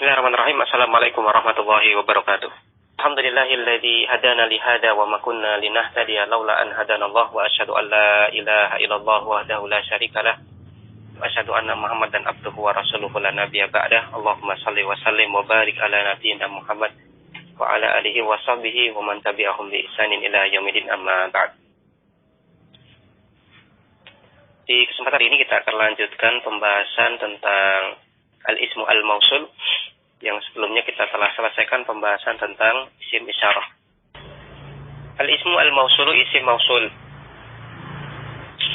Bismillahirrahmanirrahim. Assalamualaikum warahmatullahi wabarakatuh. Alhamdulillahilladzi hadana li hada wa ma kunna linahtadiya laula an hadanallah wa asyhadu an la ilaha illallah wahdahu la syarikalah wa asyhadu anna Muhammadan abduhu wa rasuluhu la nabiyya ba'dah. Allahumma shalli wa sallim wa barik ala nabiyyina Muhammad wa ala alihi wa sahbihi wa man tabi'ahum bi ihsanin ila yaumil amma ba'd. Di kesempatan ini kita akan lanjutkan pembahasan tentang al-ismu al-mausul yang sebelumnya kita telah selesaikan pembahasan tentang isim isyarah. Al-ismu al-mausulu isim mausul.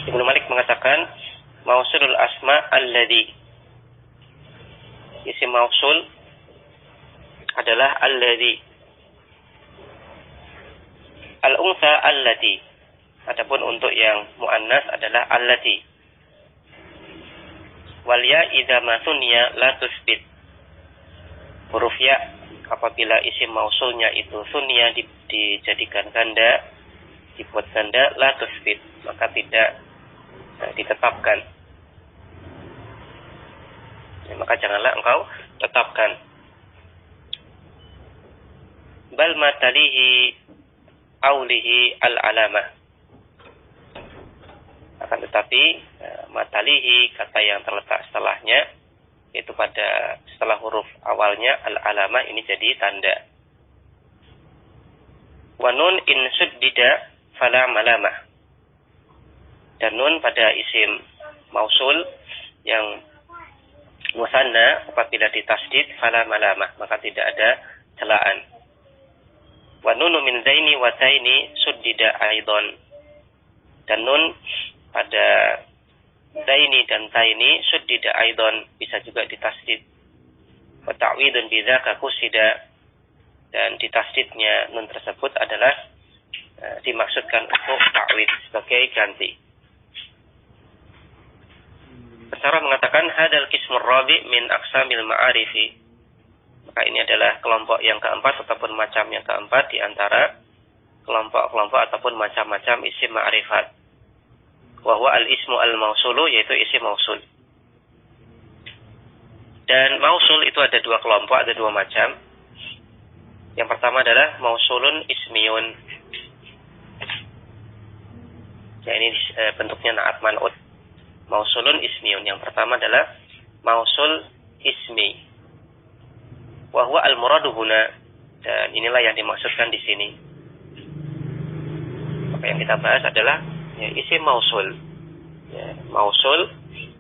Ibnu Malik mengatakan mausulul asma alladhi. Isim mausul adalah alladhi. Al-unsa allati. Adapun untuk yang muannas adalah allati. Wal ya idza ma sunya la tusbit. Huruf ya apabila isim mausulnya itu sunya dijadikan ganda, dibuat ganda, la tusbit, maka tidak ditetapkan. Maka janganlah engkau tetapkan. Bal matalihi aulihi al-alamah. Akan tetapi matalihi, kata yang terletak setelahnya, yaitu pada setelah huruf awalnya al-alamah, ini jadi tanda. Wa nun in suddida fala malamah. Dan nun pada isim mausul yang musanna apabila ditasdid fala malamah, maka tidak ada celaan. Wa nunu min zaini wa taini suddida aidon. Dan nun pada zaini dan taini suddida aidon, bisa juga ditasdid. Wa ta'widun bidzaka kusida, dan ditasdidnya nun tersebut adalah dimaksudkan untuk ta'wid sebagai ganti. Pesara mengatakan hadal qismur rabi min aqsamil ma'arifi. Maka ini adalah kelompok yang keempat ataupun macam yang keempat di antara kelompok-kelompok ataupun macam-macam isim ma'rifat. Wa huwa al-ismu al-mausulu, yaitu isim mausul. Dan mausul itu ada dua kelompok, ada dua macam. Yang pertama adalah mausulun ismiyun. Ya, ini bentuknya na'at man'ud. Mausulun ismiyun. Yang pertama adalah mausul ismi. Wa huwa al-muradu huna. Dan inilah yang dimaksudkan di sini. Maka yang kita bahas adalah ya, isim mausul. Ya, mausul,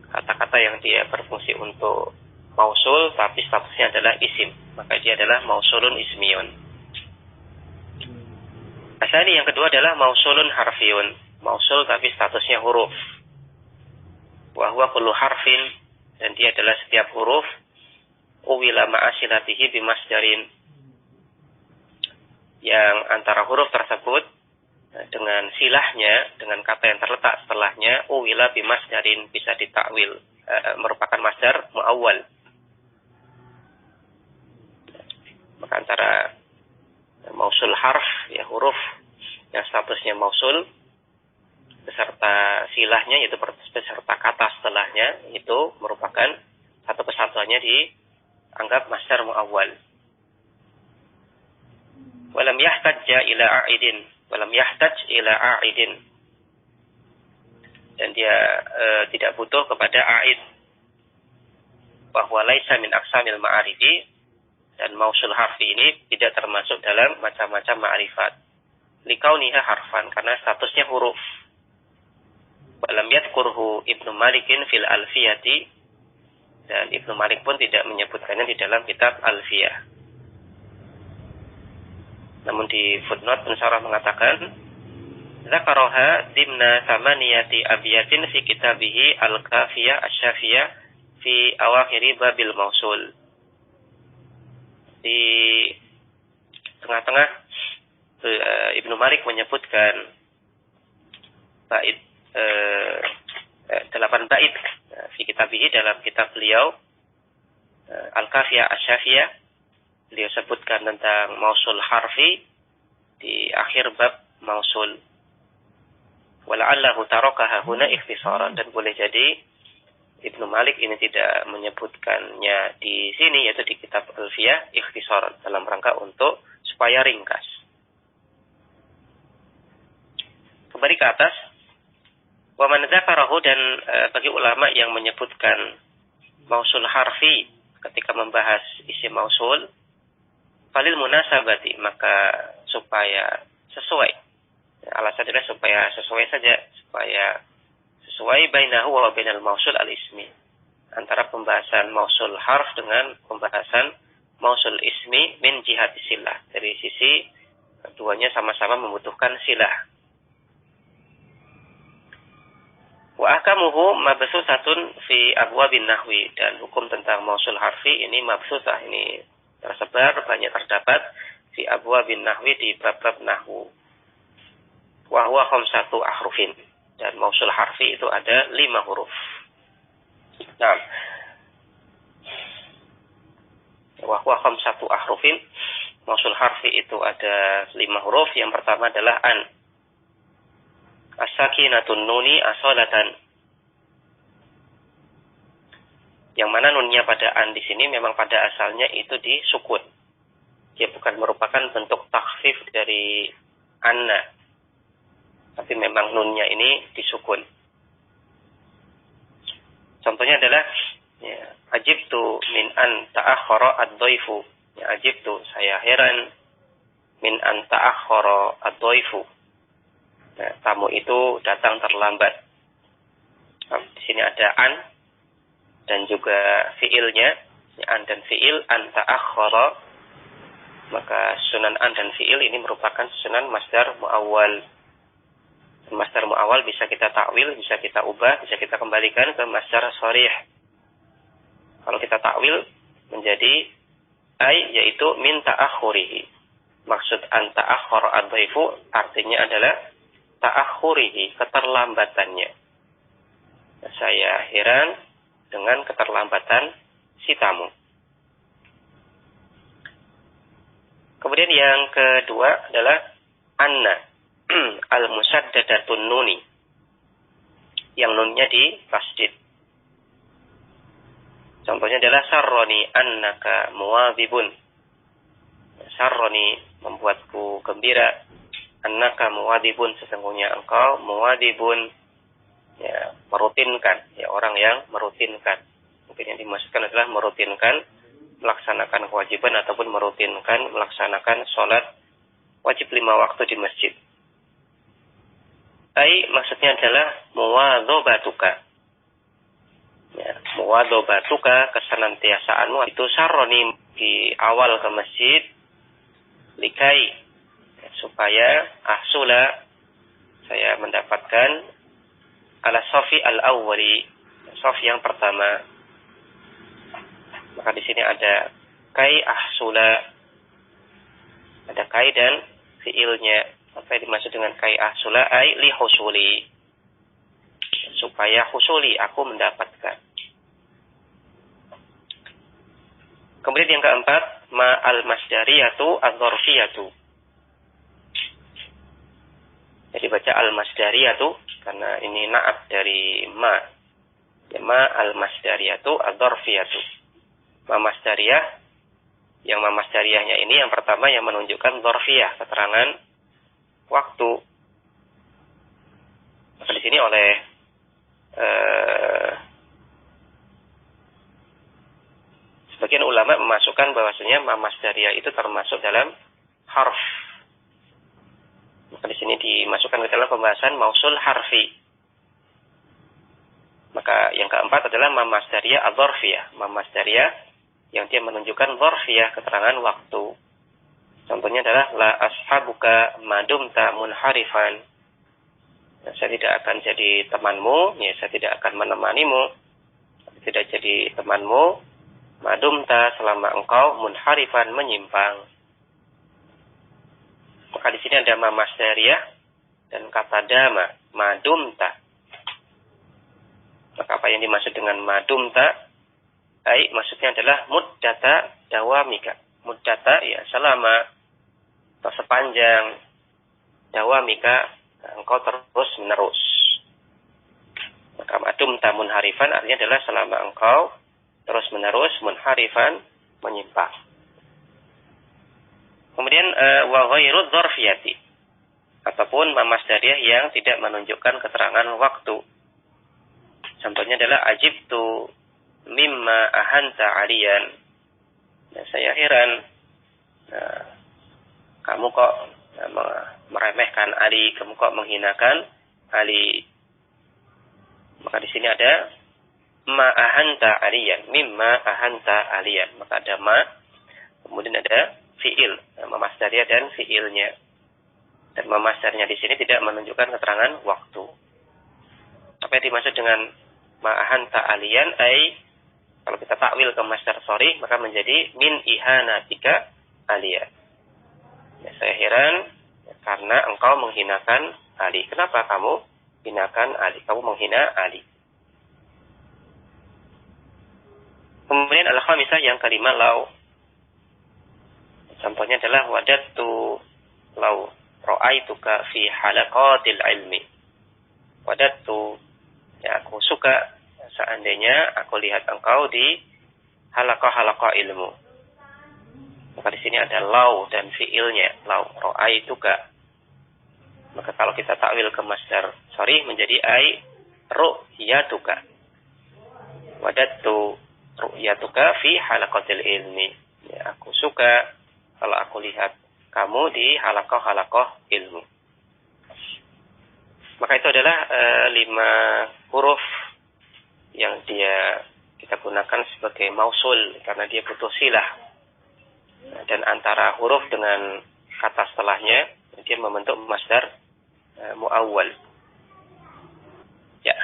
kata-kata yang dia berfungsi untuk mausul tapi statusnya adalah isim, maka dia adalah mausulun ismiyun. Asali yang kedua adalah mausulun harfiyun. Mausul tapi statusnya huruf. Wa huwa kullu harfin, dan dia adalah setiap huruf uwila ma'asilatihi bimasdarin, yang antara huruf tersebut dengan silahnya, dengan kata yang terletak setelahnya, uwila bimasdarin, bisa ditakwil, merupakan masdar muawwal. Maka antara mausul harf, ya huruf yang statusnya mausul, beserta silahnya, yaitu beserta kata setelahnya, itu merupakan satu kesatuannya dianggap masdar muawwal. Walam yahtajja ila a'idin, walam yahtaj ila a'idin, dan dia tidak butuh kepada a'id. Bahwa laisa min aqsamil ma'arifi, dan mausul harfi ini tidak termasuk dalam macam-macam ma'rifat. Likauniha harfan, karena statusnya huruf. Walam yadkurhu Ibnu Malikin fil alfiyati, dan Ibnu Malik pun tidak menyebutkannya di dalam kitab Alfiyah. Namun di footnote Pensarah mengatakan Zakaroha dimna samaniyati abiyatin fi kitabihi al-kafiyah asyafiyah fi awakhiri babil mausul. Di tengah-tengah Ibnu Malik menyebutkan bait 8 bait fi kitabihi, dalam kitab beliau al-kafiyah asyafiyah. Beliau sebutkan tentang mausul harfi di akhir bab mausul. Wala'allahu tarakaha huna ikhtisaran, dan boleh jadi Ibnu Malik ini tidak menyebutkannya di sini, yaitu di kitab Alfiyah ikhtisar, dalam rangka untuk supaya ringkas. Kembali ke atas, wa man dzakarahu, dan bagi ulama yang menyebutkan mausul harfi ketika membahas isim mausul, falil munasabati, maka supaya sesuai. Alasan adalah supaya sesuai saja, supaya sesuai bainahu wa bainal mausul al-ismi, antara pembahasan mausul harf dengan pembahasan mausul ismi min jihad silah, dari sisi keduanya sama-sama membutuhkan silah. Wa ahkamuhu mabsusatun fi abwabin nahwi, dan hukum tentang mausul harfi ini mabsusah, ini tersebar, banyak terdapat fi abwabin nahwi, di bab-bab nahwu. Wa huwa khamsatu ahrufin, dan mausul harfi itu ada 5 huruf. Nah, wa huwa khamsatu ahrufin, mausul harfi itu ada 5 huruf. Yang pertama adalah an, as-sakinatun nuni asolatan, yang mana nunnya pada an di sini memang pada asalnya itu disukun. Dia bukan merupakan bentuk takhfif dari anna, tapi memang nunnya ini disukun. Contohnya adalah ajibtu min an ta'akhkhara ad-dhaifu. Ajibtu, saya heran, min an ta'akhkhara ad-dhaifu. Tamu itu datang terlambat. Di sini ada an dan juga fiilnya, an dan fiil, an ta'akhkhara. Maka sunan an dan fiil ini merupakan sunan masdar muawwal. Masdar muawwal bisa kita takwil, bisa kita ubah, bisa kita kembalikan ke masdar sharih. Kalau kita takwil menjadi ay, yaitu min ta'akhurihi. Maksud an ta'akhkhara ad-dhaifu artinya adalah ta'akhurihi, keterlambatannya. Saya heran dengan keterlambatan si tamu. Kemudian yang kedua adalah anna al-musaddadatun nuni, yang nunnya di tasdid. Contohnya adalah sarroni annaka muwadhibun. Sarroni, membuatku gembira, annaka muwadhibun, sesungguhnya engkau muwadhibun, ya, merutinkan, ya, orang yang merutinkan. Mungkin yang dimaksudkan adalah merutinkan melaksanakan kewajiban ataupun merutinkan melaksanakan sholat wajib 5 waktu di masjid. Ai, maksudnya adalah muwadzobatuka. Ya, muwadzobatuka, kesenantiasaanmu itu sarroni, di awal ke masjid, likai, ya, supaya ahsula, saya mendapatkan ala sofi al-awwali, sofi yang pertama. Maka di sini ada kai ahsula, ada kai dan fiilnya. Apa yang dimaksud dengan kai ahsula? Ai li husuli, supaya husuli, aku mendapatkan. Kemudian yang keempat, ma al-masdariyatu ad-dzarfiyatu. Jadi baca al-masdariyatu karena ini na'at dari ma. Ya, ma al-masdariyatu ad-dzarfiyatu. Ma masdariyah, yang ma masdariyahnya ini yang pertama yang menunjukkan dzarfiyah, keterangan waktu. Maka di sini oleh sebagian ulama memasukkan bahwasanya ma masdariyah itu termasuk dalam harf. Maka di sini dimasukkan ke dalam pembahasan mausul harfi. Maka yang keempat adalah ma masdariyah adzarfiyah, ma masdariyah yang dia menunjukkan dzarfiyah, keterangan waktu. Contohnya adalah la ashabuka madumta munharifan. Saya tidak akan jadi temanmu, ya, saya tidak akan menemanimu, tidak jadi temanmu, madumta, selama engkau munharifan, menyimpang. Maka di sini ada ma masdariyah dan kata dama, madumta. Maka apa yang dimaksud dengan madumta? Ai, maksudnya adalah muddata dawamika. Muddata, ya, selama atau sepanjang dawamika, engkau terus menerus. Maka madum tamun harifan artinya adalah selama engkau terus-menerus munharifan, menyimpang. Kemudian wa ghairu dzarfiyati, ataupun masdariyah yang tidak menunjukkan keterangan waktu. Contohnya adalah ajibtu mimma ahanta aliyan. Nah, saya heran, kamu kok meremehkan Ali, kamu kok menghinakan Ali. Maka di sini ada ma ahanta aliyan, mimma ahanta aliyan. Maka ada ma, kemudian ada fiil, masdariyah dan fiilnya. Dan masdarnya di sini tidak menunjukkan keterangan waktu. Apa yang dimaksud dengan ma ahanta aliyan? Kalau kita takwil ke masdar sharih, maka menjadi min ihanatika aliyan. Ya, saya heran karena engkau menghinakan Ali. Kenapa kamu hinakan Ali? Kamu menghina Ali. Kemudian al-khamisah yang kelima, lau. Contohnya adalah wadattu lau ra'aituka fi halaqatil ilmi. Wadattu, ya aku suka seandainya aku lihat engkau di halaqah-halaqah ilmu. Maka di sini ada lau dan fiilnya, lau ra'aituka. Maka kalau kita takwil ke masdar sharih menjadi ru'yatuka. Wadattu ru'yatuka fi halaqatil ilmi. Ya, aku suka kalau aku lihat kamu di halaqah-halaqah ilmu. Maka itu adalah 5 huruf yang kita gunakan sebagai mausul karena dia butuh silah. Dan antara huruf dengan kata setelahnya dia membentuk masdar muawwal. Ya.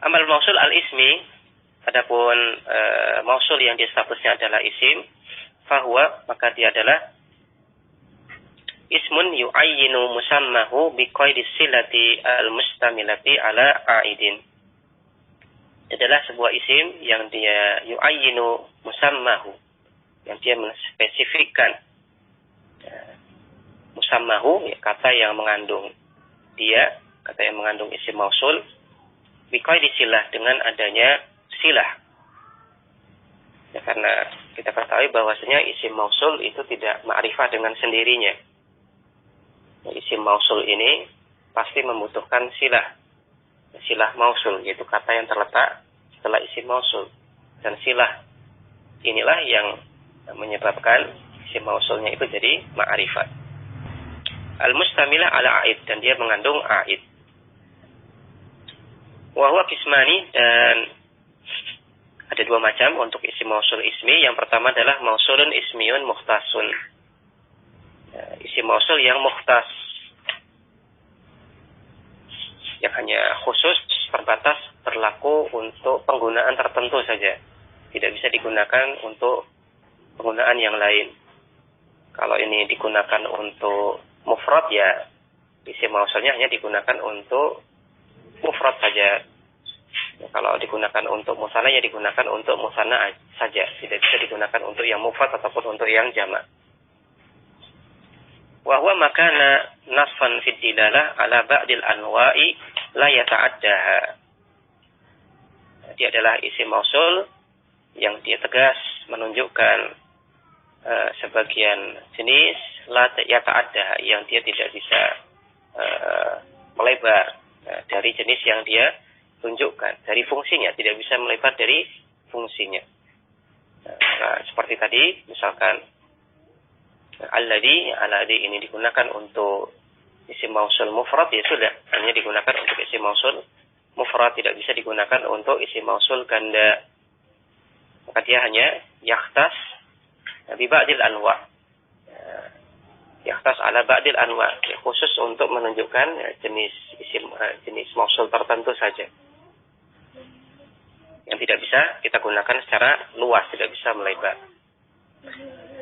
Amal mausul al-ismi, adapun mausul yang dia statusnya adalah isim, fahuwa, maka dia adalah ismun yu'ayyinu musammahu biqaidi silati al-mustamilati ala a'idin. Adalah sebuah isim yang dia yu'ayyinu musammahu, yang dia menspesifikkan musammahu, ya, kata yang mengandung dia, kata yang mengandung isim mausul, biqaidi silah, dengan adanya silah. Ya, karena kita ketahui bahwasanya isim mausul itu tidak ma'rifah dengan sendirinya. Isim mausul ini pasti membutuhkan silah mausul, yaitu kata yang terletak setelah isim mausul. Dan silah inilah yang menyebabkan isim mausulnya itu jadi ma'rifat. Al-mustamilah ala a'id, dan dia mengandung a'id. Wa huwa qismani, dan ada 2 macam untuk isim mausul ismi. Yang pertama adalah mausulun ismiyun mukhtasun. Isim mausul yang mukhtas, yang hanya khusus terbatas berlaku untuk penggunaan tertentu saja, tidak bisa digunakan untuk penggunaan yang lain. Kalau ini digunakan untuk mufrad, ya isim mausulnya hanya digunakan untuk mufrad saja. Ya, kalau digunakan untuk musanna, ya digunakan untuk musanna saja, tidak bisa digunakan untuk yang mufrad ataupun untuk yang jamak. Wa huwa makana nasfan fid dilalah ala ba'dil anwa'i la yata'addaha. Dia adalah isim mausul yang dia tegas menunjukkan sebagian jenis la yata'addaha, yang dia tidak bisa melebar dari jenis yang dia tunjukkan, dari fungsinya, tidak bisa melebar dari fungsinya. Nah, seperti tadi misalkan alladhi ini digunakan untuk isim mausul mufrad, ya sudah, hanya digunakan untuk isim mausul mufrad, tidak bisa digunakan untuk isim mausul ganda. Maka dia hanya yakhtas bi ba'dil anwa. Yakhtas ala ba'dil anwa, ya, khusus untuk menunjukkan jenis mausul tertentu saja, yang tidak bisa kita gunakan secara luas, tidak bisa melebar.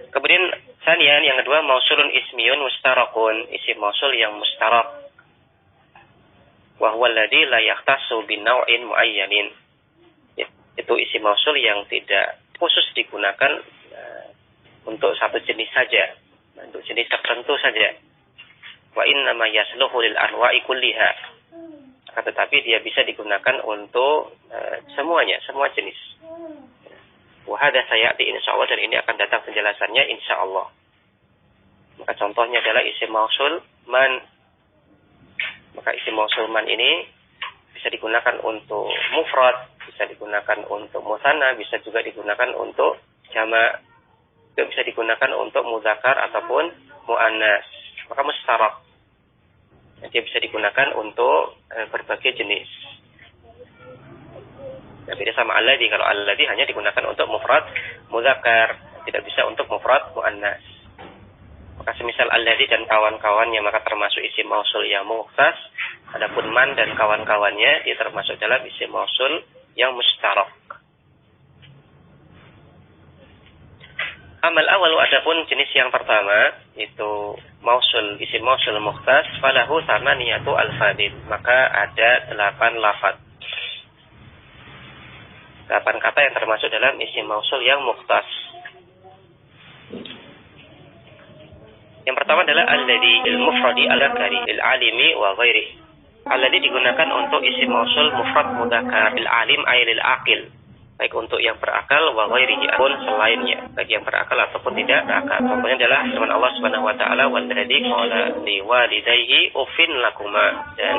Kemudian sanian, yang kedua, mausulun ismiyun mustarakun, isim mausul yang mustarak. Wa huwa alladhi la yakhtassu bi naw'in muayyanin. Itu isim mausul yang tidak khusus digunakan untuk satu jenis saja, untuk jenis tertentu saja. Wa innama yasluhu lil anwa'i kulliha. tetapi dia bisa digunakan untuk semuanya, semua jenis. Wahada sayati insyaallah, dan ini akan datang penjelasannya insyaallah. Maka contohnya adalah isim mausul man. Maka isim mausul man ini bisa digunakan untuk mufrad, bisa digunakan untuk musanna, bisa juga digunakan untuk jamak, juga bisa digunakan untuk muzakkar ataupun muannas. Maka mustarak, dia bisa digunakan untuk berbagai jenis. Nah, beda sama alladzi. Kalau alladzi hanya digunakan untuk mufrad muzakkar, tidak bisa untuk mufrad muannas. Maka semisal alladzi dan kawan-kawannya maka termasuk isim mausul yang mukhtas. Adapun man dan kawan-kawannya dia termasuk dalam isim mausul yang mustarak. Amal awal, adapun jenis yang pertama itu mausul, isim mausul mukhtas, falahu thamaniyatu alfadin, maka ada 8 lafaz. 8 kata yang termasuk dalam isim mausul yang mukhtas. Yang pertama adalah alladzi lil mufradi al-dzakari lil alimi wa ghairihi. Alladzi digunakan untuk isim mausul mufrad mudzakkar lil alim ay lil aqil, baik untuk yang berakal wa ghairihi pun selainnya, baik yang berakal ataupun tidak berakal. Contohnya adalah firman Allah Subhanahu wa taala, walladzi qala liwalidayhi uffin lakuma, dan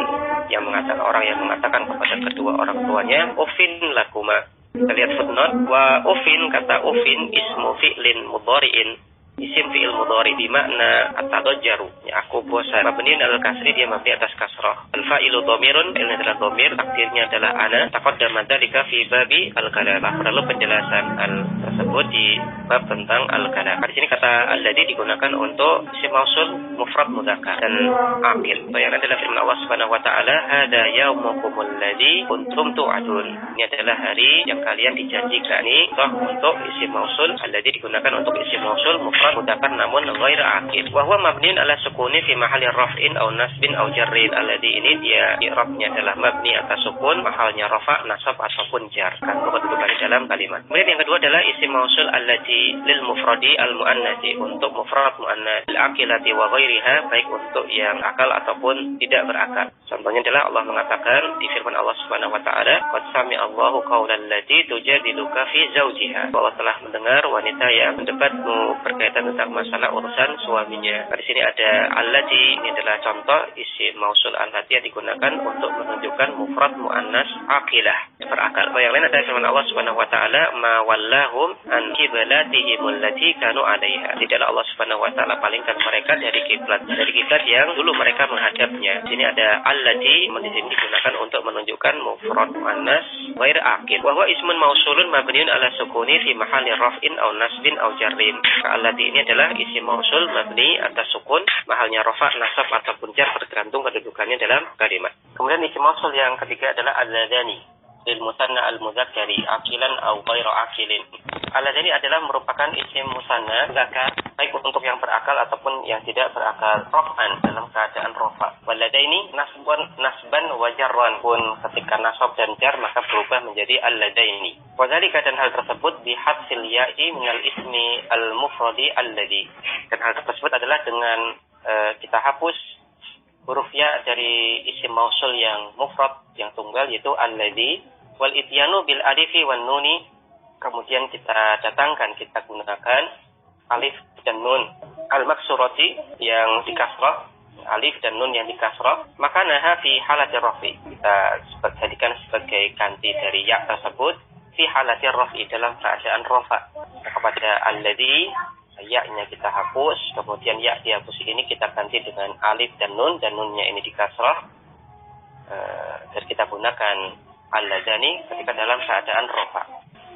yang mengatakan, orang yang mengatakan kepada kedua orang tuanya uffin lakuma. Kita lihat footnote, wa uffin, kata uffin ismu fi'lin mudhari'in, isim fi'il mudhari di makna atadajjaru, ya aku bosan. Mabniun al kasri, dia mabni atas kasrah. Al fa'ilu dhamirun, ini adalah dhamir, takdirnya adalah ana. Taqaddama dzalika fi babi al kalamah, perlu penjelasan al tersebut di bab tentang al kalamah. Di sini kata alladzi digunakan untuk isim mausul mufrad mudzakkar dan aqil. Yang adalah firman Allah Subhanahu wa taala, hada yaumukumul ladzi kuntum tu'adun. Ini adalah hari yang kalian dijanjikan. Ini untuk isim mausul alladzi digunakan untuk isim mausul mufrad mudzakkar namun ghair aqil. Wa huwa mabniun ala sukuni fi mahalli raf'in aw nasbin aw jarrin. Alladzi ini dia i'rabnya adalah mabni atas sukun, mahalnya rafa, nasab ataupun jar. Kan kedudukan di dalam kalimat. Kemudian yang kedua adalah isim mausul allati lil mufradi al muannatsi, untuk mufrad muannats, al aqilati wa ghairiha, baik untuk yang akal ataupun tidak berakal. Contohnya adalah Allah mengatakan di firman Allah Subhanahu wa taala, qad sami'a Allahu qawlan lati tujadiluka fi zawjiha. Allah telah mendengar wanita yang mendebatmu berkaitan tentang masalah urusan suaminya. Di sini ada allati, ini adalah contoh isim mausul allati yang digunakan untuk menunjukkan mufrad muannas aqilah, yang berakal. Yang lain ada firman Allah Subhanahu wa taala, ma wallahum an qiblatihim allati kanu 'alaiha. Tidaklah Allah Subhanahu wa taala palingkan mereka dari kiblat yang dulu mereka menghadapnya. Di sini ada allati, di sini digunakan untuk menunjukkan mufrad muannas ghair aqil. Wa huwa ismun mausulun mabniun ala sukuni fi mahalli raf'in aw nasbin aw jarrin. Allati ini adalah isim mausul mabni atas sukun, mahalnya rafa, nasab ataupun jar, tergantung kedudukannya dalam kalimat. Kemudian isim mausul yang ketiga adalah alladzani lil musanna al mudzakkari aqilan aw ghairu aqilin. Alladzani adalah merupakan isim musanna muzakkar, baik untuk yang berakal ataupun yang tidak berakal, raf'an, dalam keadaan rafa. Walladaini nasban wa jarran, pun ketika nasab dan jar maka berubah menjadi alladaini. Wadzalika, dan hal tersebut bihadsil ya'i minal ismi al-mufradi alladzi. Dan hal tersebut adalah dengan kita hapus huruf ya dari isim mausul yang mufrad, yang tunggal, yaitu alladzi, wal ityanu bil alifi wan nuni, kemudian kita datangkan, kita gunakan alif dan nun al-maksurati yang dikasrah, alif dan nun yang dikasrah, maka naha fi halatir rafi, kita jadikan sebagai ganti dari ya tersebut fi halatir rafi, dalam keadaan rafa. Kepada alladzi, ya-nya kita hapus, kemudian ya dihapus ini kita ganti dengan alif dan nunnya ini dikasrah, dan kita gunakan alladzani ketika dalam keadaan rafa.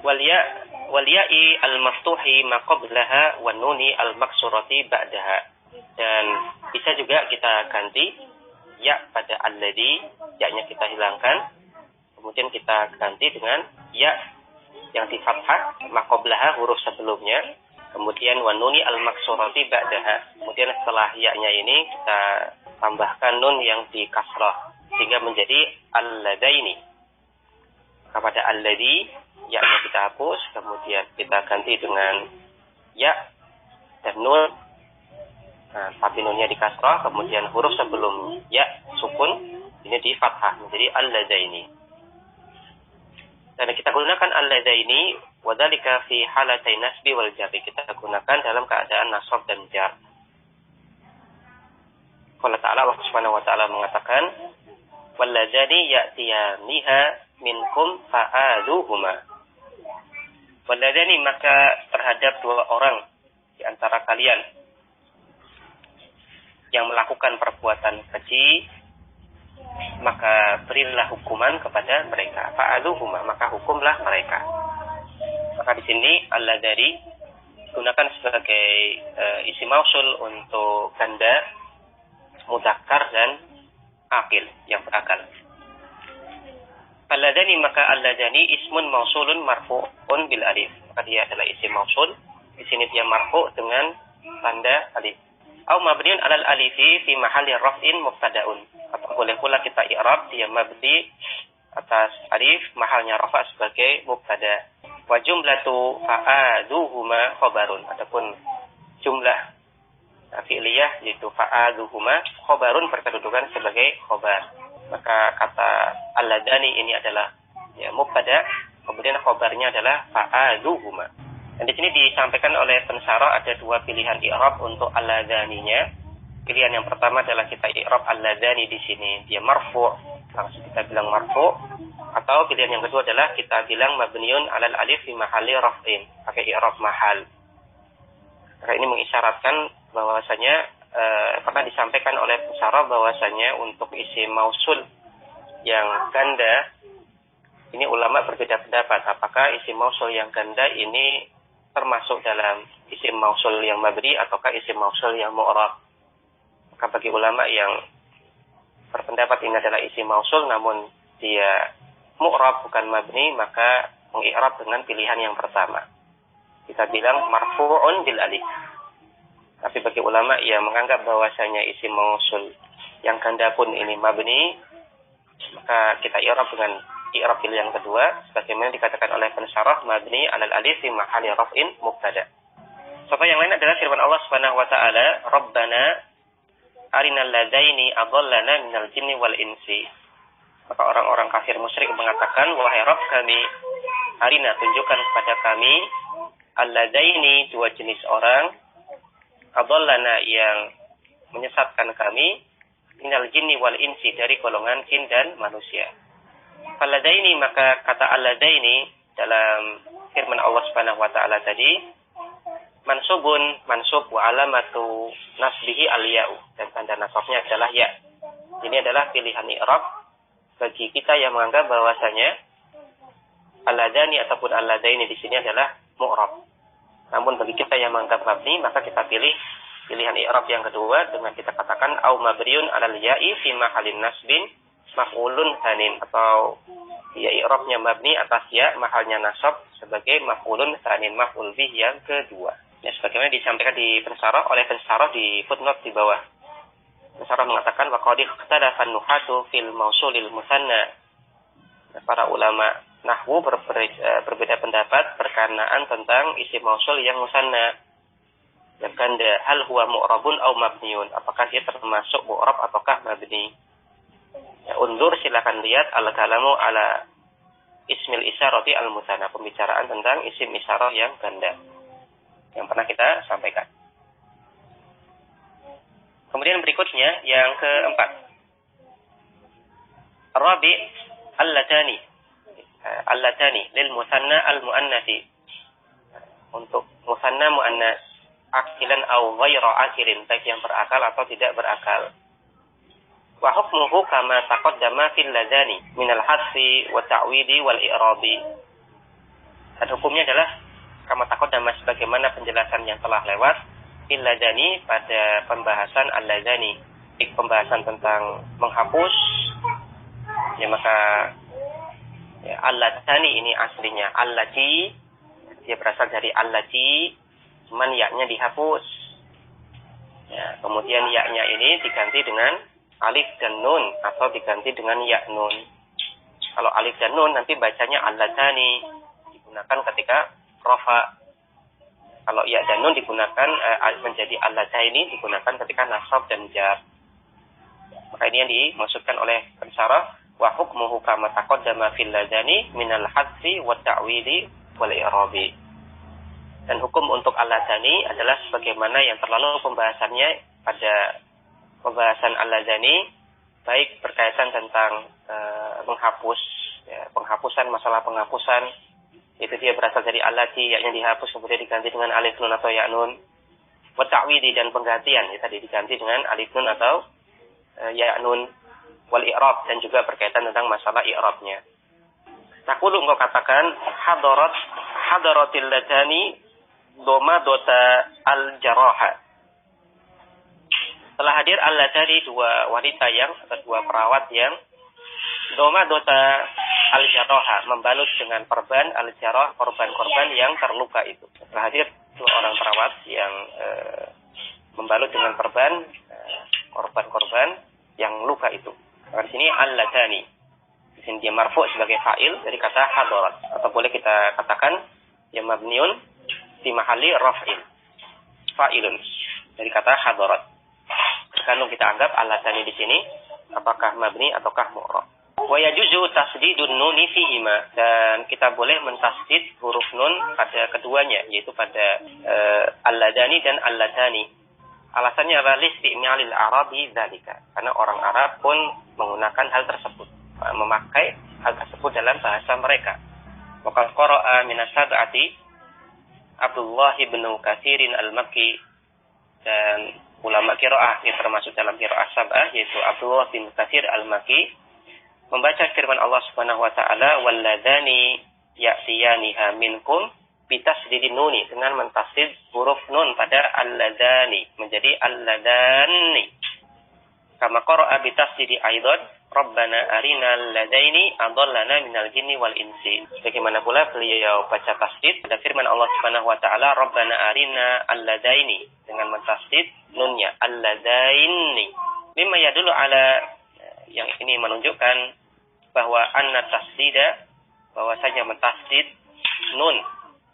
Wal ya'i al-maftuhi ma qablaha wan nuni al-maksurati ba'daha. Dan bisa juga kita ganti ya pada alladzi, ya-nya kita hilangkan, kemudian kita ganti dengan ya yang di fathah ma qablaha, huruf sebelumnya, kemudian wan nuni al-maksurati ba'daha. Kemudian setelah ya-nya ini kita tambahkan nun yang di kasrah sehingga menjadi alladaini. Kepada alladzi, ya-nya kita hapus, kemudian kita ganti dengan ya dan nun, tapi nunnya di kasrah, kemudian huruf sebelum ya sukun, Ini di fathah menjadi alladaini. Dan kita gunakan alladaini wadzalika fi halatai nasbi wal jarri. Kita gunakan dalam keadaan nasab dan jar. Allah Ta'ala, Allah Subhanahu wa Ta'ala mengatakan, walladzani ya'tiyaniha minkum fa'aduhuma. Walladzani, maka terhadap dua orang di antara kalian yang melakukan perbuatan keji, maka berilah hukuman kepada mereka. Fa'aduhuma, maka hukumlah mereka. Maka di sini alladzani gunakan sebagai isim mausul untuk ganda, mudzakkar dan akil yang berakal. Alladzani, maka alladzani ismun mausulun marfu'un bil alif. Maka dia adalah isim mausul. Di sini dia marfu' dengan tanda alif. Au mabniun 'alal alifi fi mahalli raf'in mubtada'un. Atau boleh pula kita i'rab dia mabni atas alif, mahalnya rafa' sebagai mubtada. Wa jumlatu fa'aduhuma khabarun. Adapun jumlah fi'liyah yaitu fa'aduhuma khobarun berkedudukan sebagai khobar. Maka kata alladzani ini adalah mubtada, kemudian khobarnya adalah fa'aduhuma. Dan di sini disampaikan oleh pensarah ada dua pilihan i'rab untuk alladzaninya. Pilihan yang pertama adalah kita i'rab alladzani di sini dia marfu', langsung kita bilang marfu', atau pilihan yang kedua adalah kita bilang mabniun 'alal alif fi mahalli raf'in, pakai i'rab mahal. Maka ini mengisyaratkan bahwasanya pernah disampaikan oleh pensarah bahwasanya untuk isim mausul yang ganda ini ulama berbeda pendapat apakah isim mausul yang ganda ini termasuk dalam isim mausul yang mabni ataukah isim mausul yang mu'rab. Maka bagi ulama yang berpendapat ini adalah isim mausul namun dia mu'rab bukan mabni, maka mengi'rab dengan pilihan yang pertama. Kita bilang marfu'un bil alif. Tapi bagi ulama yang menganggap bahwasanya isim mausul yang ganda pun ini mabni, maka kita i'rab dengan i'rab pilihan yang kedua sebagaimana dikatakan oleh pensarah mabni 'alal alif fi mahalli raf'in mubtada. Contoh yang lain adalah firman Allah Subhanahu wa taala, Rabbana arinal ladaini adallana minal jinni wal insi. Maka orang-orang kafir musyrik mengatakan, wahai Rabb kami, arina tunjukkan kepada kami alladaini dua jenis orang, adallana yang menyesatkan kami, minal jinni wal insi dari golongan jin dan manusia. Alladaini, maka kata alladaini dalam firman Allah Subhanahu wa taala tadi mansubun, mansub wa alamatu nasbihi al-ya'u, dan tanda nasabnya adalah ya. Ini adalah pilihan i'rab bagi kita yang menganggap bahwasanya alladani ataupun alladaini di sini adalah mu'rab. Namun bagi kita yang menganggap mabni, maka kita pilih pilihan i'rab yang kedua dengan kita katakan au mabriyun 'alal ya'i fi mahallin nasbin maf'ulun tsanin, atau ya i'rabnya mabni atas ya, mahalnya nasab sebagai maf'ulun tsanin, maf'ul bih yang kedua. Ya, sebagaimana disampaikan di pensarah oleh pensarah di footnote di bawah. Pensarah mengatakan wa qad ikhtalafa an-nuhatu fil mausulil musanna. Para ulama nahwu berbeda pendapat berkenaan tentang isim mausul yang musanna, yang ganda, hal huwa mu'rabun au mabniun, apakah dia termasuk mu'rab ataukah mabni. Ya, undur silakan lihat al-kalamu ala ismil isyarati al-musanna, pembicaraan tentang isim isyarah yang ganda yang pernah kita sampaikan. Kemudian berikutnya yang keempat, Rabi allatani, allatani lil musanna al muannati, untuk musanna muannas akilan au ghairu akilin, baik yang berakal atau tidak berakal. Wa hukmuhu kama taqaddama fil ladani min al hasfi wa ta'widi wal i'rabi. Dan hukumnya adalah kama taqaddama sebagaimana penjelasan yang telah lewat fil ladani pada pembahasan al-ladani, pembahasan tentang menghapus. Ya, maka ya, al-ladani ini aslinya allati, dia berasal dari allati, cuman ya-nya dihapus. Ya, kemudian ya-nya ini diganti dengan alif dan nun atau diganti dengan ya nun. Kalau alif dan nun nanti bacanya allatani, digunakan ketika rafa. Kalau ya dan nun digunakan menjadi allataini, digunakan ketika nasab dan jar. Maka ini yang dimaksudkan oleh pensyarah wa hukmuhu kama taqaddama fil ladani minal hadfi wa ta'wili wal i'rabi. Dan hukum untuk al-ladani adalah sebagaimana yang terlalu pembahasannya pada pembahasan al-ladani, baik berkaitan tentang menghapus, ya, masalah penghapusan, itu dia berasal dari allati, yakni dihapus kemudian diganti dengan alif nun atau ya nun. Wa ta'wili, dan penggantian, ya, tadi diganti dengan alif nun atau ya nun. Wal i'rab, dan juga berkaitan tentang masalah i'rabnya. Taqulu, engkau katakan hadaratil ladani domadota al-jaraha. Telah hadir al-ladani, dua wanita atau dua perawat yang domadota al-jaraha, membalut dengan perban al-jarah, korban-korban yang terluka itu. Telah hadir dua orang perawat yang membalut dengan perban korban-korban yang luka itu. Di sini al-ladani. Di sini dia marfu sebagai fa'il dari kata hadarat, atau boleh kita katakan ya mabniun fi mahalli raf'in. Fa'ilun dari kata hadarat. Tergantung kita anggap al-ladani di sini apakah mabni ataukah mu'rab. Wa yajuzu tasdidun nuni fihima, dan kita boleh mentasdid huruf nun pada keduanya, yaitu pada al-ladani dan al-ladani. Alasannya adalah listi'malil arabi dzalika, karena orang Arab pun menggunakan hal tersebut, memakai hal tersebut dalam bahasa mereka. Wa qad qara'a min as-sab'ati Abdullah bin Katsirin al-Makki, dan ulama qiraah yang termasuk dalam qiraah sab'ah yaitu Abdullah bin Katsir al-Makki membaca firman Allah Subhanahu wa taala walladzani ya'tiyaniha minkum bitasdidin nuni, dengan mentasdid huruf nun pada alladzani menjadi alladani. Kama qara'a bitasdidi aidan rabbana arinal ladaini adallana minal jinni wal insi. Bagaimana pula beliau baca tasdid pada firman Allah Subhanahu wa taala rabbana arina alladaini, dengan mentasdid nunnya alladaini. Mimma yadullu ala, yang ini menunjukkan bahwa anna tasdida, bahwasanya mentasdid nun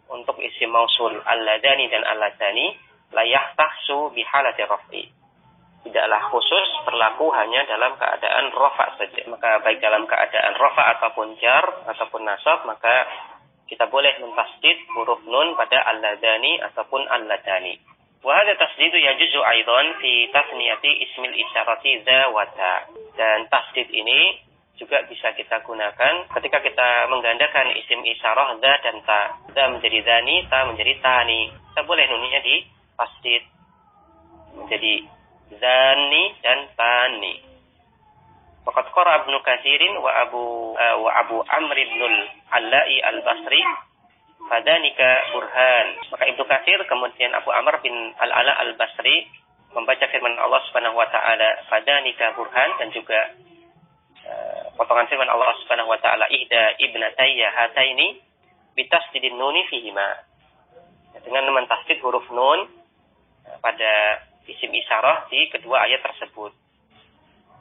untuk isim mausul alladani dan alladani la yahtahsu bihalati raf'i, tidaklah khusus berlaku hanya dalam keadaan rafa saja. Maka baik dalam keadaan rafa ataupun jar ataupun nasab, maka kita boleh mentasdid huruf nun pada alladani ataupun alladani. Wa hadha tasdidu yajuzu aidan fi tasniyati ismil isyarati dza wa ta, dan tasdid ini juga bisa kita gunakan ketika kita menggandakan isim isyarah dza dan ta. Dza menjadi dzani, ta menjadi tani. Kita boleh nunnya di tasdid menjadi dzani dan tani. Waqad qara Ibnu Katsirin wa Abu Amr ibn al-Alai al-Basri fadanika burhan. Maka Ibnu Katsir kemudian Abu Amr bin al-Ala al-Basri membaca firman Allah Subhanahu wa taala fadanika burhan, dan juga potongan firman Allah Subhanahu wa taala ihda ibnatayya hataini bitasdidin nuni fihima, dengan mentasdid huruf nun pada isim isyarah di kedua ayat tersebut.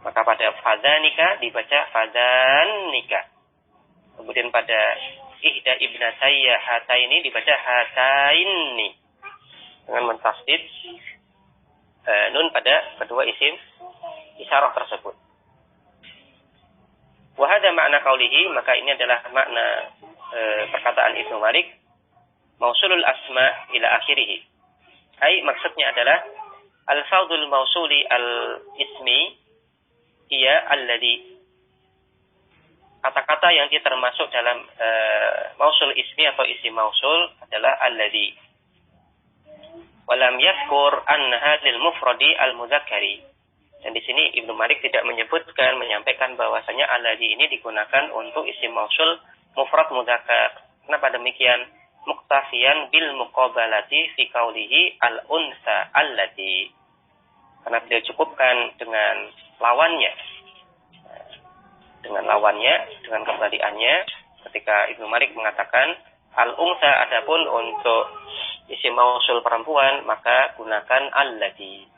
Maka pada fadzanika dibaca fadzanika, kemudian pada ihda ibnatayya hataini dibaca hataini, dengan mentasdid nun pada kedua isim isyarah tersebut. Wahada makna qaulihi, maka ini adalah makna perkataan Ibnu Malik mausulul asma ila akhirih. Ai maksudnya adalah al-fadhul mausuli al-ismi hiya alladhi. Kata-kata yang termasuk dalam mausul ismi atau isim mausul adalah alladhi. Walam yadhkur annaha lil mufradi al-mudzakkari. Dan di sini Ibnu Malik tidak menyampaikan bahwasanya alladhi ini digunakan untuk isim mausul mufrad mudzakkar. Kenapa demikian? Muktafiyan bil muqabalati fi qaulihi al-unsa allati. Karena beliau cukupkan dengan lawannya. Dengan kembaliannya ketika Ibnu Malik mengatakan al-unsa, adapun untuk isim mausul perempuan maka gunakan allati.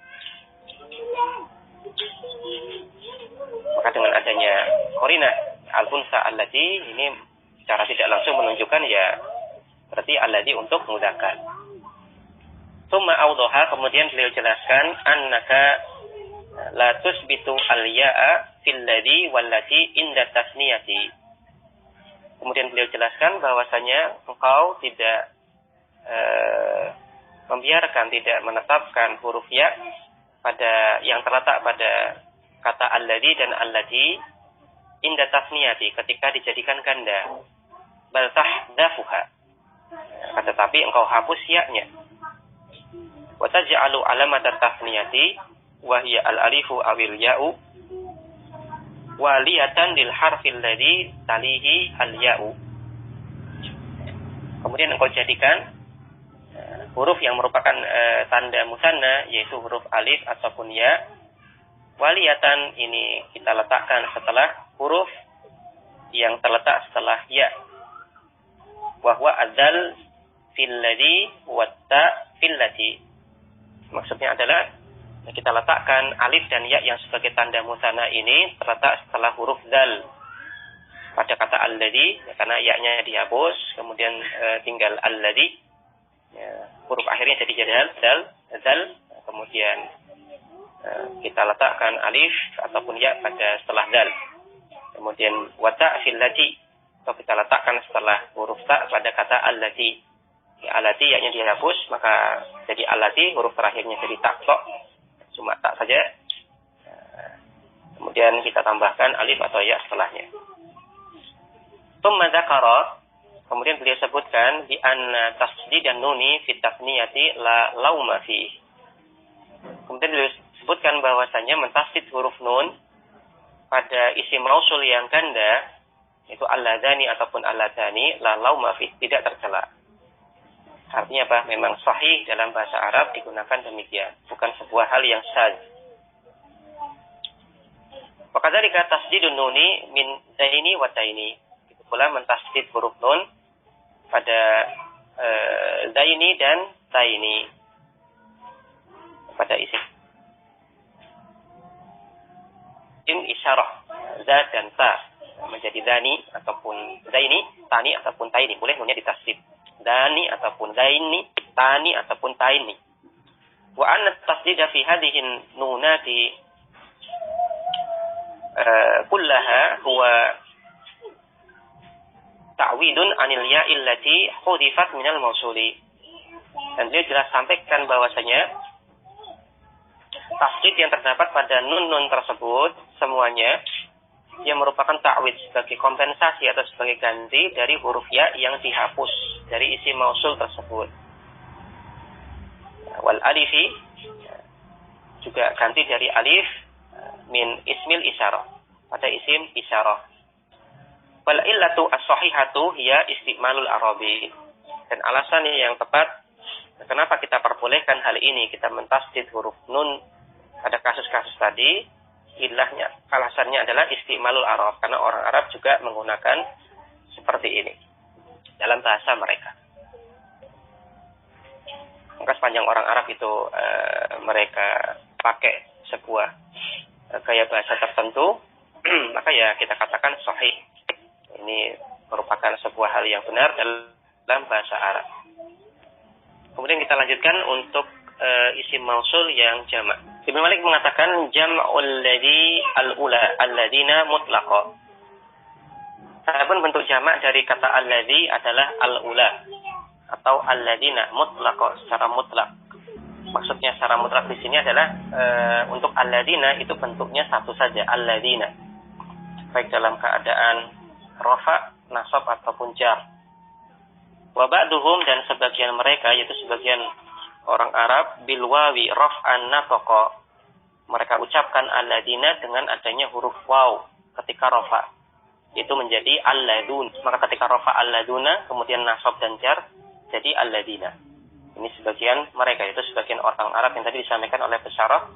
Maka dengan adanya qarinah al-unsa allati ini secara tidak langsung menunjukkan ya berarti allati untuk mudzakkar. Tsumma awdaha, kemudian beliau jelaskan annaka la tusbitu al-ya'a fil ladzi wallati inda tasniyati. Kemudian beliau jelaskan bahwasanya engkau tidak membiarkan, tidak menetapkan huruf ya pada yang terletak pada kata alladzi dan allati inda tasniyati ketika dijadikan ganda. Bal tahdafuha. Tetapi engkau hapus ya-nya. Wa taj'alu alamat tasniyati wa hiya al-alifu awil ya'u waliyatan lil harfil ladzi talihi al-ya'u. Kemudian engkau jadikan huruf yang merupakan tanda musanna yaitu huruf alif ataupun ya. Waliyatan ini kita letakkan setelah huruf yang terletak setelah ya. Wa huwa adzal fil ladzi wa ta fil lati. Maksudnya adalah kita letakkan alif dan ya yang sebagai tanda musanna ini terletak setelah huruf zal pada kata alladzi, ya, karena ya-nya dihapus, kemudian tinggal alladzi, ya, huruf akhirnya jadi zal, kemudian kita letakkan alif ataupun ya pada setelah zal, kemudian wa ta fil lati, atau kita letakkan setelah huruf ta pada kata allati. Ya, allati ya-nya dihapus, maka jadi allati, huruf terakhirnya jadi tak tok, cuma tak saja. Kemudian kita tambahkan alif atau ya setelahnya. Tsumma dzakara, kemudian beliau sebutkan bi anna tasdid dan nuni fi tasniyati la lauma fi. Kemudian beliau sebutkan bahwasanya mentasdid huruf nun pada isim mausul yang ganda yaitu alladzani ataupun alladzani la lauma fi, tidak tercela. Artinya apa? Memang sahih dalam bahasa Arab digunakan demikian, bukan sebuah hal yang syadz. Wakadzalika tasdidun nuni min zaini wa taini. Itu pula mentasdid huruf nun pada zaini dan taini. Pada isim isyarah za dan ta menjadi zani ataupun zaini, tani ataupun taini. Boleh nunnya ditasdid. Dani ataupun daini, tani ataupun taini. Wa anna tasdida fi hadhihi nunati kullaha huwa ta'widun anil ya'il lati hudifat minal mausuli. Dan dia jelas sampaikan bahwasanya tasdid yang terdapat pada nun-nun tersebut semuanya yang merupakan ta'wid sebagai kompensasi atau sebagai ganti dari huruf ya yang dihapus dari isim mausul tersebut. Wal alifi juga ganti dari alif min ismil isyarah pada isim isyarah. Wal illatu as-sahihatu hiya istimalul arabi. Dan alasan yang tepat kenapa kita perbolehkan hal ini, kita mentasdid huruf nun pada kasus-kasus tadi, ilahnya, alasannya adalah istimalul Arab, karena orang Arab juga menggunakan seperti ini dalam bahasa mereka. Maka sepanjang orang Arab itu mereka pakai sebuah gaya bahasa tertentu, maka ya kita katakan sahih. Ini merupakan sebuah hal yang benar dalam bahasa Arab. Kemudian kita lanjutkan untuk isim mausul yang jamak. Ibnu Malik mengatakan jam'ul ladzi al-ula alladzina mutlaqa. Adapun bentuk jamak dari kata alladzi adalah al-ula atau alladzina mutlaqa secara mutlak. Maksudnya secara mutlak di sini adalah untuk alladzina itu bentuknya satu saja, alladzina. Baik dalam keadaan rafa, nasab ataupun jar. Wa ba'duhum, dan sebagian mereka yaitu sebagian orang Arab bil wawi raf'an nafaqa, mereka ucapkan alladzina dengan adanya huruf waw ketika rafa, itu menjadi alladun. Maka ketika rafa alladuna kemudian nasab dan jar jadi alladzina. Ini sebagian mereka, yaitu sebagian orang Arab yang tadi disampaikan oleh pesyarah,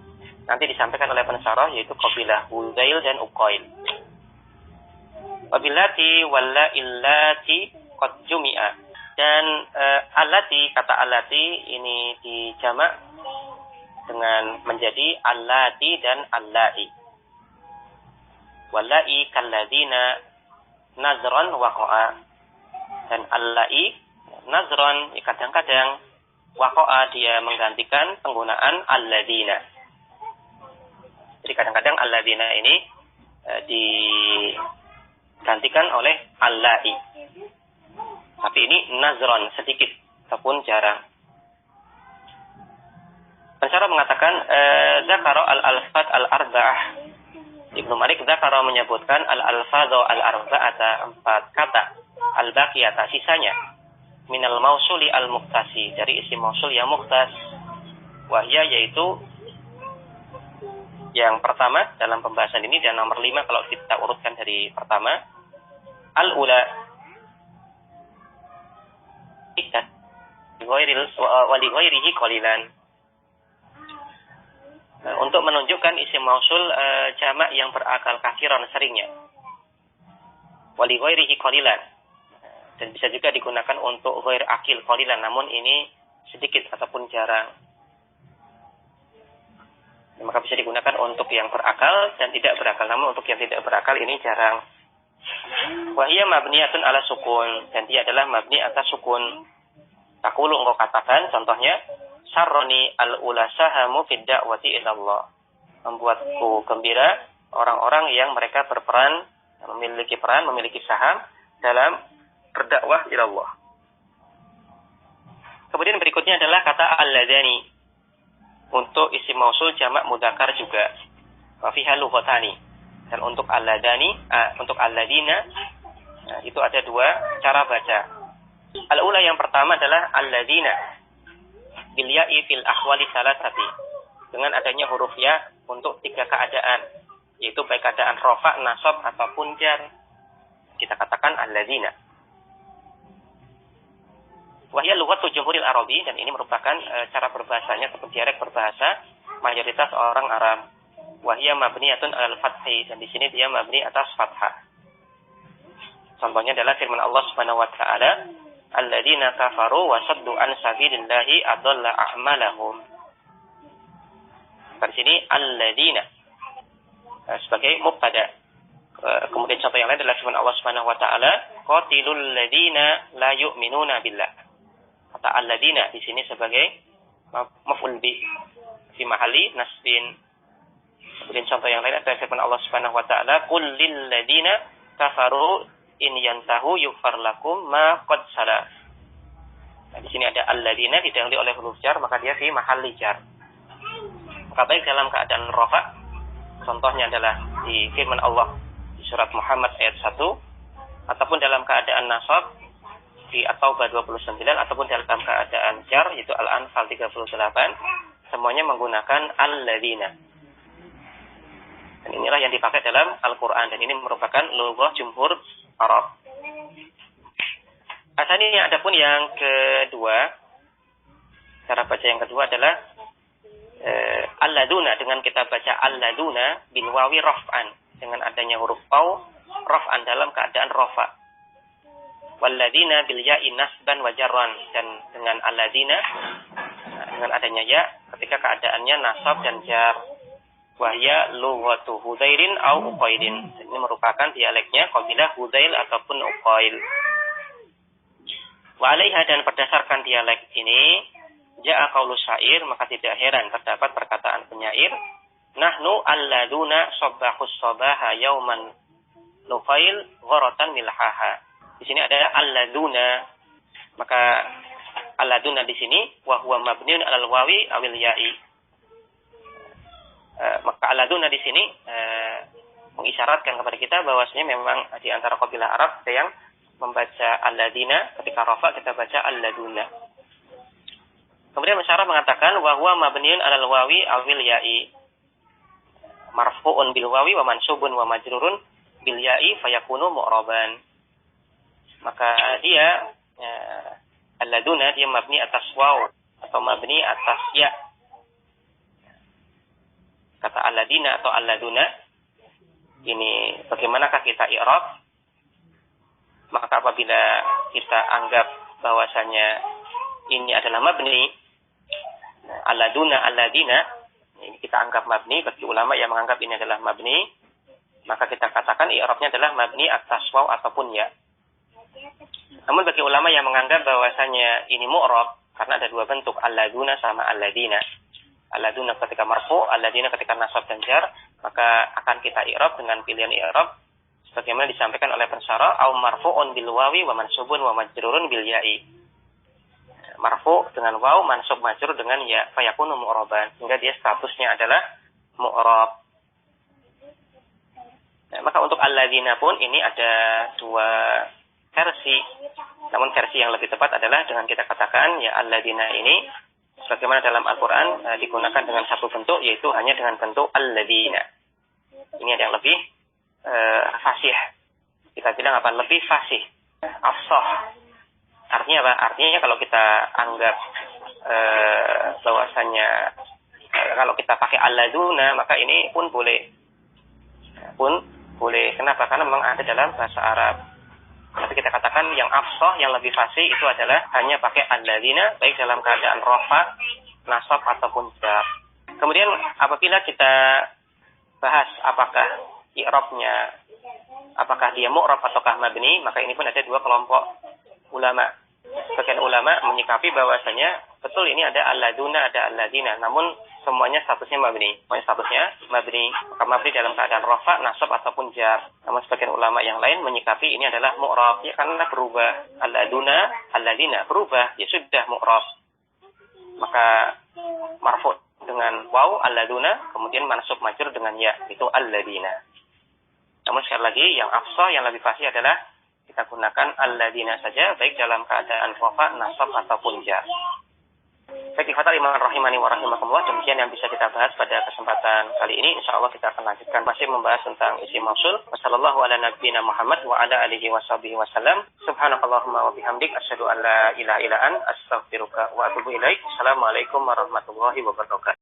nanti disampaikan oleh pensyarah, yaitu qabilah Huzail dan Uqail. Wabillati walla illati qad jumi'a. Dan allati, kata allati ini dijamak dengan menjadi allati dan allai. Wallai kalladzina nazran waqa'a. Dan allai nazran kadang-kadang waqa'a dia menggantikan penggunaan alladzina. Jadi kadang-kadang alladzina ini digantikan oleh allai. Tapi ini nazron, sedikit ataupun jarang. Pensyarah mengatakan zakara al-alfat al-arba'ah. Ibnu Malik zakara menyebutkan al-alfadhu al-arba'ata, 4 kata, al-baqiyata, sisanya, minal mausuli al-muqtasi, dari isim mausul yang muqtas. Wahya, yaitu yang pertama dalam pembahasan ini, dan nomor 5 kalau kita urutkan dari pertama, al-ula, wali ghairihi qalilan. Untuk menunjukkan isim mausul jamak yang berakal kathiran, seringnya. Wali ghairihi qalilan. Dan bisa juga digunakan untuk ghair akil qalilan, namun ini sedikit ataupun jarang. Maka bisa digunakan untuk yang berakal dan tidak berakal, namun untuk yang tidak berakal ini jarang. Wahia mabniyatun ala sukun, dan dia adalah mabni atas sukun. Takulu, engkau katakan, contohnya, sarroni al-ula sahamu fid da'wati ilallah. Membuatku gembira orang-orang yang mereka berperan, memiliki saham dalam berdakwah ilallah. Kemudian berikutnya adalah kata alladzani. Untuk isim mausul jamak mudzakkar juga. Wa fiha lughatani. Dan untuk alladzani, untuk alladzina, itu ada 2 cara baca. Al-ula yang pertama adalah alladzina bil ya'i fil ahwali salasati, dengan adanya huruf ya untuk 3 keadaan, yaitu baik keadaan rafa, nasab ataupun jar, kita katakan alladzina. Wahya lughatu jumhuril arabi, dan ini merupakan cara berbahasanya atau dialek berbahasa mayoritas orang Arab. Wahya mabniyatun alal fathi, dan di sini dia mabni atas fathah. Contohnya adalah firman Allah Subhanahu wa taala, alladzina kafaru wa saddu an sabilillahi adalla a'malahum. Di sini alladzina sebagai mubtada. Kemudian contoh yang lain adalah firman Allah Subhanahu wa taala, qatilul ladzina la yu'minuna billah. Kata alladzina di sini sebagai maf'ul bi fi mahalli nasbin. Kemudian contoh yang lain adalah firman Allah Subhanahu wa taala, qul lil ladzina kafaru in yantahu yughfar lakum ma qad salah. Nah, di sini ada alladzina didahului oleh huruf jar, maka dia fi mahalli jar. Maka baik dalam keadaan rafa, contohnya adalah di firman Allah di surat Muhammad ayat 1, ataupun dalam keadaan nasab di At-Taubah 29, ataupun dalam keadaan jar yaitu Al-Anfal 38, semuanya menggunakan alladzina. Dan inilah yang dipakai dalam Al-Qur'an, dan ini merupakan lughah jumhur Arab. Asani adapun yang kedua, cara baca yang kedua adalah alladuna, dengan kita baca alladuna bil wawi raf'an, dengan adanya huruf waw raf'an dalam keadaan rafa. Walladina bil ya'i nasban wa jarran, dan dengan alladina dengan adanya ya ketika keadaannya nasab dan jar. Wahya lughatu Hudairin au Uqailin. Ini merupakan dialeknya kabilah Hudail ataupun Uqail. Wa alaiha, dan berdasarkan dialek ini, ja'a qaulu syair, maka tidak heran terdapat perkataan penyair, nahnu alladuna sabbahus sabaha yauman nufail gharatan milhaha. Di sini ada alladuna, maka alladuna di sini wa huwa mabniun alal wawi awil ya'i. Maka alladuna di sini mengisyaratkan kepada kita bahwasanya memang di antara kabilah Arab ada yang membaca alladina ketika rafa, kita baca alladuna. Kemudian Masyarah mengatakan wa huwa mabniun alal wawi awil ya'i, marfu'un bil wawi wa mansubun wa majrurun bil ya'i fayakunu mu'raban. Maka dia alladuna dia mabni atas waw atau mabni atas ya. Kata alladina atau alladuna ini bagaimanakah kita i'rab? Maka apabila kita anggap bahwasanya ini adalah mabni, alladuna alladina ini kita anggap mabni, bagi ulama yang menganggap ini adalah mabni, maka kita katakan i'rabnya adalah mabni atas waw ataupun ya. Namun bagi ulama yang menganggap bahwasanya ini mu'rab, karena ada 2 bentuk, alladuna sama alladina. Alladuna ketika marfu, alladina ketika nasab dan jar, maka akan kita i'rab dengan pilihan i'rab sebagaimana disampaikan oleh pensyarah, au marfu'un bil wawi wa mansubun wa majrurun bil ya'i. Marfu dengan waw, mansub majrur dengan ya, fayakunu mu'raban, sehingga dia statusnya adalah mu'rab. Nah, maka untuk alladzina pun ini ada dua versi. Namun versi yang lebih tepat adalah dengan kita katakan ya alladzina ini sebagaimana dalam Al-Qur'an digunakan dengan satu bentuk, yaitu hanya dengan bentuk alladzina. Ini ada yang lebih fasih. Kita bilang apa? Lebih fasih. Afsah. Artinya apa? Artinya kalau kita anggap bahwasanya kalau kita pakai alladzuna, maka ini pun boleh. Kenapa? Karena memang ada dalam bahasa Arab. Tapi kita katakan yang afsah, yang lebih fasih itu adalah hanya pakai alladzina, baik dalam keadaan rafa, nasab ataupun jar. Kemudian apabila kita bahas apakah i'rabnya, apakah dia mu'rab ataukah mabni, maka ini pun ada dua kelompok ulama. Sebagian ulama menyikapi bahwasanya betul ini ada alladzuna, ada alladzina, namun semuanya statusnya mabni. Semuanya statusnya mabni. Maka mabni dalam keadaan rafa, nasab ataupun jar. Namun sebagian ulama yang lain menyikapi ini adalah mu'rab, ya karena berubah. Alladzuna, alladzina berubah, ya sudah mu'rab. Maka marfu dengan waw alladzuna, kemudian mansub majrur dengan ya, itu alladzina. Namun sekali lagi yang afsah, yang lebih fasih adalah kita gunakan alladzina saja, baik dalam keadaan rafa, nasab ataupun jar. Baik, ikhwatal iman rahimani wa rahimakumullah, demikian yang bisa kita bahas pada kesempatan kali ini. Insyaallah kita akan lanjutkan masih membahas tentang isim mausul. Wassallallahu ala nabiyyina Muhammad wa ala alihi washabihi wasallam. Subhanakallahumma wa bihamdik asyhadu an la ilaha illa anta astaghfiruka wa atubu ilaik. Assalamualaikum warahmatullahi wabarakatuh.